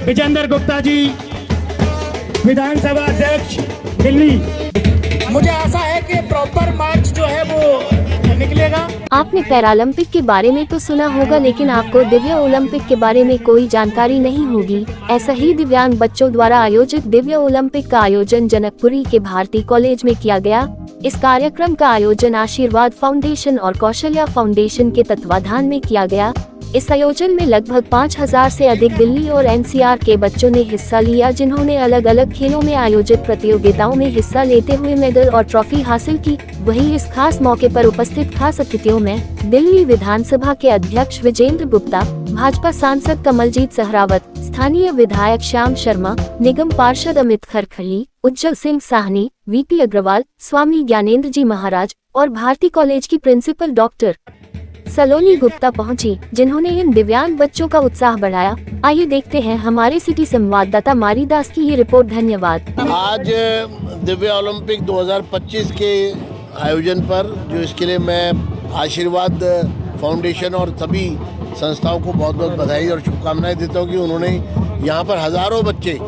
विजेंद्र गुप्ता जी, विधानसभा अध्यक्ष दिल्ली। मुझे आशा है कि प्रॉपर मार्च जो है वो निकलेगा। आपने पैरालंपिक के बारे में तो सुना होगा, लेकिन आपको दिव्य ओलंपिक के बारे में कोई जानकारी नहीं होगी। ऐसा ही दिव्यांग बच्चों द्वारा आयोजित दिव्य ओलंपिक का आयोजन जनकपुरी के भारती कॉलेज में किया गया। इस कार्यक्रम का आयोजन आशीर्वाद फाउंडेशन और कौशल्या फाउंडेशन के तत्वाधान में किया गया। इस आयोजन में लगभग 5000 से अधिक दिल्ली और एनसीआर के बच्चों ने हिस्सा लिया, जिन्होंने अलग अलग खेलों में आयोजित प्रतियोगिताओं में हिस्सा लेते हुए मेडल और ट्रॉफी हासिल की। वहीं इस खास मौके पर उपस्थित खास अतिथियों में दिल्ली विधानसभा के अध्यक्ष विजेंद्र गुप्ता, भाजपा सांसद कमलजीत सहरावत, स्थानीय विधायक श्याम शर्मा, निगम पार्षद अमित खरखली, उज्जवल सिंह साहनी, वीपी अग्रवाल, स्वामी ज्ञानेंद्र जी महाराज और भारती कॉलेज की प्रिंसिपल डॉक्टर सलोनी गुप्ता पहुंची, जिन्होंने इन दिव्यांग बच्चों का उत्साह बढ़ाया। आइए देखते हैं हमारे सिटी संवाददाता मारीदास की ये रिपोर्ट। धन्यवाद। आज दिव्य ओलंपिक 2025 के आयोजन पर, जो इसके लिए मैं आशीर्वाद फाउंडेशन और सभी संस्थाओं को बहुत बहुत बधाई और शुभकामनाएं देता हूँ कि उन्होंने यहाँ पर हज़ारों बच्चे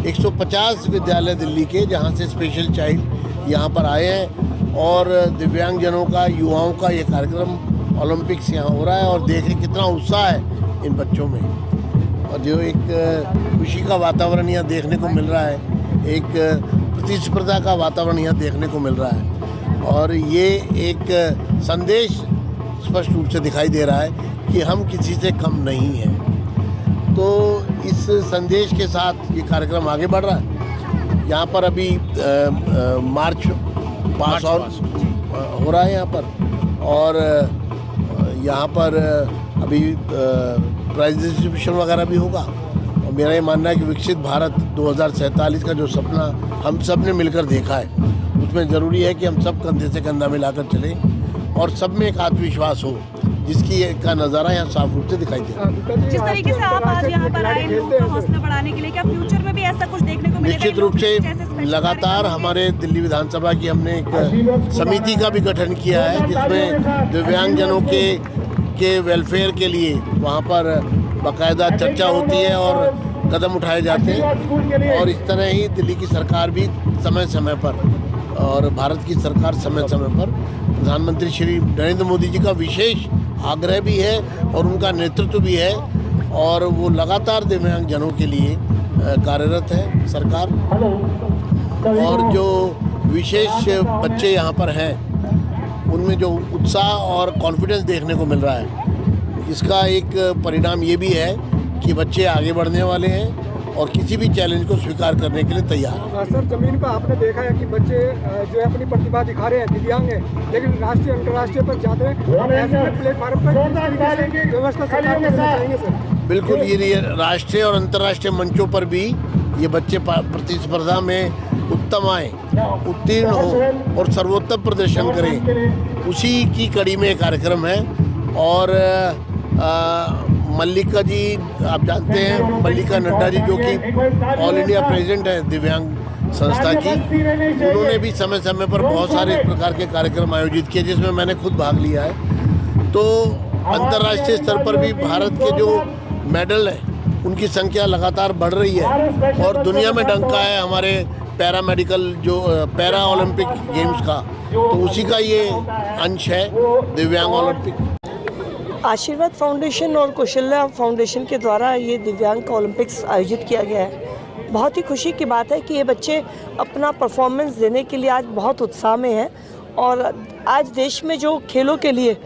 150 विद्यालय दिल्ली के, जहाँ से स्पेशल चाइल्ड यहाँ पर आए हैं और दिव्यांगजनों का, युवाओं का ये कार्यक्रम ओलंपिक्स यहाँ हो रहा है और देखें कितना उत्साह है इन बच्चों में, और जो एक खुशी का वातावरण यहाँ देखने को मिल रहा है, एक प्रतिस्पर्धा का वातावरण यहाँ देखने को मिल रहा है। और ये एक संदेश स्पष्ट रूप से दिखाई दे रहा है कि हम किसी से कम नहीं हैं। तो इस संदेश के साथ ये कार्यक्रम आगे बढ़ रहा है। यहाँ पर अभी मार्च पास आउट हो रहा है यहाँ पर, और यहाँ पर अभी प्राइज डिस्ट्रीब्यूशन वगैरह भी होगा। और मेरा ये मानना है कि विकसित भारत 2047 का जो सपना हम सब ने मिलकर देखा है, उसमें ज़रूरी है कि हम सब कंधे से कंधा मिलाकर चलें और सब में एक आत्मविश्वास हो, जिसकी का नज़ारा यहाँ साफ रूप से दिखाई दे रहा है। जिस तरीके से आप आज यहाँ पर आए लोगों का हौसला बढ़ाने के लिए, क्या फ्यूचर में भी ऐसा कुछ देखने को मिलेगा? निश्चित रूप से लगातार हमारे दिल्ली विधानसभा की हमने एक समिति का भी गठन किया है, जिसमें दिव्यांगजनों के वेलफेयर के लिए वहाँ पर बाकायदा चर्चा होती है और कदम उठाए जाते हैं। और इस तरह ही दिल्ली की सरकार भी समय समय पर, और भारत की सरकार समय समय पर प्रधानमंत्री श्री नरेंद्र मोदी जी का विशेष आग्रह भी है और उनका नेतृत्व भी है, और वो लगातार दिव्यांगजनों के लिए कार्यरत है सरकार। और जो विशेष बच्चे यहाँ पर हैं, उनमें जो उत्साह और कॉन्फिडेंस देखने को मिल रहा है, इसका एक परिणाम ये भी है कि बच्चे आगे बढ़ने वाले हैं और किसी भी चैलेंज को स्वीकार करने के लिए तैयार हैं। सर, जमीन पर आपने देखा है कि बच्चे जो है अपनी प्रतिभा दिखा रहे हैं, दिव्यांग हैं, लेकिन राष्ट्रीय अंतर्राष्ट्रीय पर जाते हैं प्लेटफार्म पर व्यवस्था सरकार को चाहेंगे सर? बिल्कुल, ये राष्ट्रीय और अंतर्राष्ट्रीय मंचों पर भी ये बच्चे प्रतिस्पर्धा में उत्तम आए, उत्तीर्ण हो और सर्वोत्तम प्रदर्शन करें, उसी की कड़ी में कार्यक्रम है। और मल्लिका जी, आप जानते हैं मल्लिका नड्डा जी, जो कि ऑल इंडिया प्रेसिडेंट है दिव्यांग संस्था की, उन्होंने भी समय समय पर बहुत सारे इस प्रकार के कार्यक्रम आयोजित किए, जिसमें मैंने खुद भाग लिया है। तो अंतर्राष्ट्रीय स्तर पर भी भारत के जो मेडल है उनकी संख्या लगातार बढ़ रही है, और दुनिया में डंका है हमारे पैरामेडिकल जो पैरा ओलंपिक गेम्स का, तो उसी का ये अंश है दिव्यांग ओलंपिक। आशीर्वाद फाउंडेशन और कौशल्या फाउंडेशन के द्वारा ये दिव्यांग का ओलंपिक्स आयोजित किया गया है। बहुत ही खुशी की बात है कि ये बच्चे अपना परफॉर्मेंस देने के लिए आज बहुत उत्साह में हैं, और आज देश में जो खेलों के लिए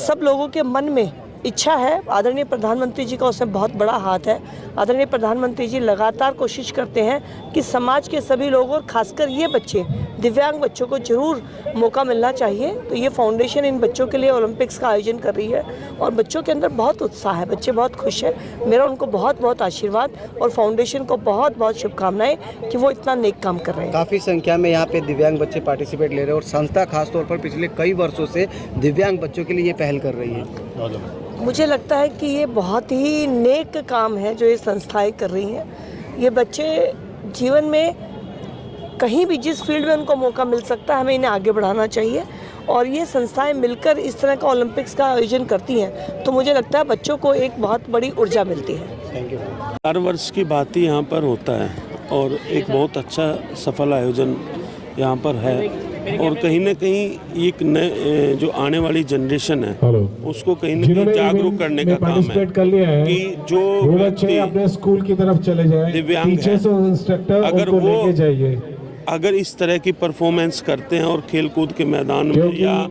सब लोगों के मन में इच्छा है, आदरणीय प्रधानमंत्री जी का उसमें बहुत बड़ा हाथ है। आदरणीय प्रधानमंत्री जी लगातार कोशिश करते हैं कि समाज के सभी लोगों और खासकर ये बच्चे, दिव्यांग बच्चों को जरूर मौका मिलना चाहिए। तो ये फाउंडेशन इन बच्चों के लिए ओलंपिक्स का आयोजन कर रही है, और बच्चों के अंदर बहुत उत्साह है, बच्चे बहुत खुश हैं। मेरा उनको बहुत बहुत आशीर्वाद और फाउंडेशन को बहुत बहुत शुभकामनाएं कि वो इतना नेक काम कर रहे हैं। काफ़ी संख्या में यहाँ पे दिव्यांग बच्चे पार्टिसिपेट ले रहे हैं, और संस्था खासतौर पर पिछले कई वर्षों से दिव्यांग बच्चों के लिए ये पहल कर रही है। मुझे लगता है कि ये बहुत ही नेक काम है जो ये संस्थाएं कर रही हैं। ये बच्चे जीवन में कहीं भी जिस फील्ड में उनको मौका मिल सकता है, हमें इन्हें आगे बढ़ाना चाहिए। और ये संस्थाएं मिलकर इस तरह का ओलंपिक्स का आयोजन करती हैं तो मुझे लगता है बच्चों को एक बहुत बड़ी ऊर्जा मिलती है। हर वर्ष की बात ही यहाँ पर होता है और एक बहुत अच्छा सफल आयोजन यहाँ पर है और कहीं ना कहीं एक नए जो आने वाली जनरेशन है उसको कहीं ना कहीं जागरूक करने का काम है कि जो व्यक्ति अपने स्कूल की तरफ चले जाएं, दिव्यांग है, अगर वो अगर इस तरह की परफॉर्मेंस करते हैं और खेलकूद के मैदान में या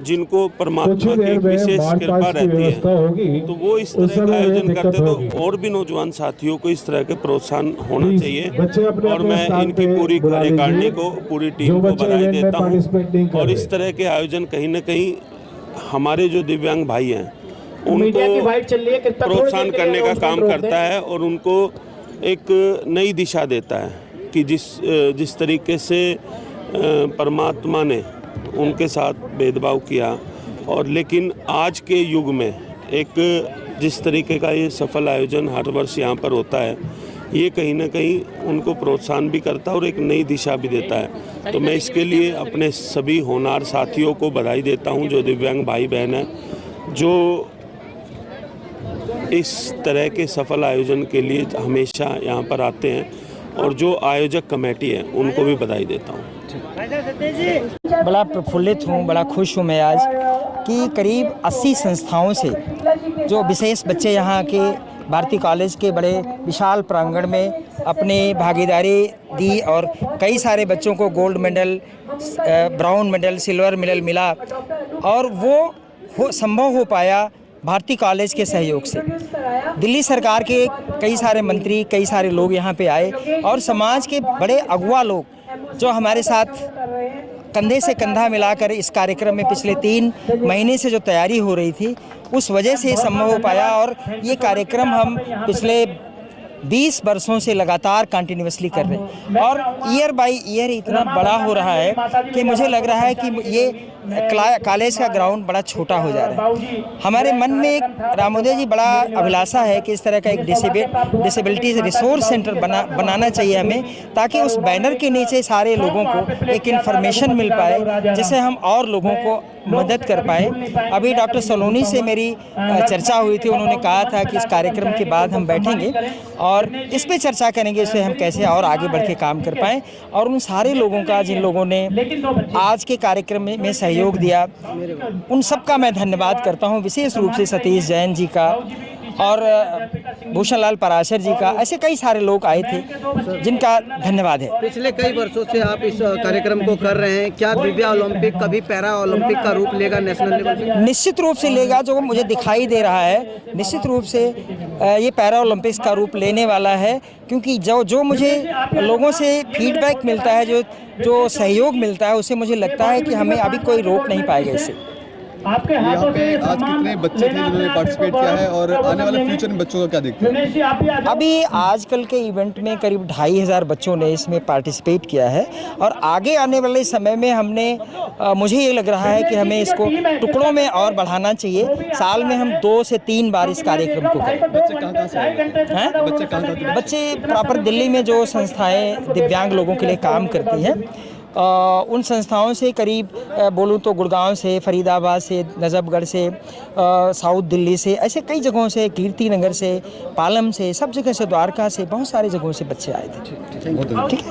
जिनको परमात्मा की विशेष कृपा रहती है तो वो इस तरह का आयोजन करते तो और भी नौजवान साथियों को इस तरह के प्रोत्साहन होना चाहिए और मैं इनकी पूरी कार्यकारिणी को पूरी टीम को बधाई देता हूँ और इस तरह के आयोजन कहीं ना कहीं हमारे जो दिव्यांग भाई हैं उनको प्रोत्साहन करने का काम करता है और उनको एक नई दिशा देता है कि जिस तरीके से परमात्मा ने उनके साथ भेदभाव किया और लेकिन आज के युग में एक जिस तरीके का ये सफल आयोजन हर वर्ष यहाँ पर होता है ये कहीं ना कहीं उनको प्रोत्साहन भी करता है और एक नई दिशा भी देता है। तो मैं इसके लिए अपने सभी होनहार साथियों को बधाई देता हूँ जो दिव्यांग भाई बहन हैं जो इस तरह के सफल आयोजन के लिए हमेशा यहाँ पर आते हैं और जो आयोजक कमेटी है उनको भी बधाई देता हूँ। बड़ा प्रफुल्लित हूँ, बड़ा खुश हूँ मैं आज कि करीब 80 संस्थाओं से जो विशेष बच्चे यहाँ के भारती कॉलेज के बड़े विशाल प्रांगण में अपनी भागीदारी दी और कई सारे बच्चों को gold medal, brown medal, silver medal मिला और वो संभव हो पाया भारती कॉलेज के सहयोग से। दिल्ली सरकार के कई सारे मंत्री, कई सारे लोग यहाँ पे आए और समाज के बड़े अगुआ लोग जो हमारे साथ कंधे से कंधा मिलाकर इस कार्यक्रम में पिछले 3 महीने से जो तैयारी हो रही थी उस वजह से संभव हो पाया और ये कार्यक्रम हम पिछले 20 वर्षों से लगातार कंटिन्यूसली कर रहे हैं और ईयर बाय ईयर इतना बड़ा हो रहा है कि मुझे लग रहा है कि ये कॉलेज का ग्राउंड बड़ा छोटा हो जा रहा है। हमारे मन में एक रामोदय जी बड़ा अभिलाषा है कि इस तरह का एक डिसेबिलिटी रिसोर्स सेंटर बनाना चाहिए हमें ताकि उस बैनर के नीचे सारे लोगों को एक इन्फॉर्मेशन मिल पाए जिससे हम और लोगों को मदद कर पाए। अभी डॉक्टर सलोनी से मेरी चर्चा हुई थी, उन्होंने कहा था कि इस कार्यक्रम के बाद हम बैठेंगे और इस पे चर्चा करेंगे इससे हम कैसे और आगे बढ़ के काम कर पाएँ और उन सारे लोगों का जिन लोगों ने आज के कार्यक्रम में सहयोग दिया उन सब का मैं धन्यवाद करता हूँ, विशेष रूप से सतीश जैन जी का और भूषण लाल पराशर जी का। ऐसे कई सारे लोग आए थे जिनका धन्यवाद है। पिछले कई वर्षों से आप इस कार्यक्रम को कर रहे हैं, क्या दिव्या ओलंपिक कभी पैरा ओलंपिक का रूप लेगा नेशनल लेवल पे? निश्चित रूप से लेगा, जो मुझे दिखाई दे रहा है निश्चित रूप से ये पैरा ओलंपिक्स का रूप लेने वाला है क्योंकि जो मुझे लोगों से फीडबैक मिलता है, जो सहयोग मिलता है उससे मुझे लगता है कि हमें अभी कोई रोक नहीं पाएगा इससे। आपके यहाँ पे आज कितने बच्चे थे जिन्होंने पार्टिसिपेट किया है और आने वाले फ्यूचर में बच्चों का क्या देखते हैं? अभी आजकल के इवेंट में करीब 2500 बच्चों ने इसमें पार्टिसिपेट किया है और आगे आने वाले समय में हमने मुझे ये लग रहा है कि हमें इसको टुकड़ों में और बढ़ाना चाहिए। साल में हम 2 से 3 बार इस कार्यक्रम को करें। बच्चे कहाँ से हैं? बच्चे प्रॉपर दिल्ली में जो संस्थाएँ दिव्यांग लोगों के लिए काम करती हैं उन संस्थाओं से करीब बोलूँ तो गुड़गांव से, फरीदाबाद से, नजफगढ़ से, साउथ दिल्ली से, ऐसे कई जगहों से, कीर्ति नगर से, पालम से, सब जगह से, द्वारका से, बहुत सारी जगहों से बच्चे आए थे। ठीक है।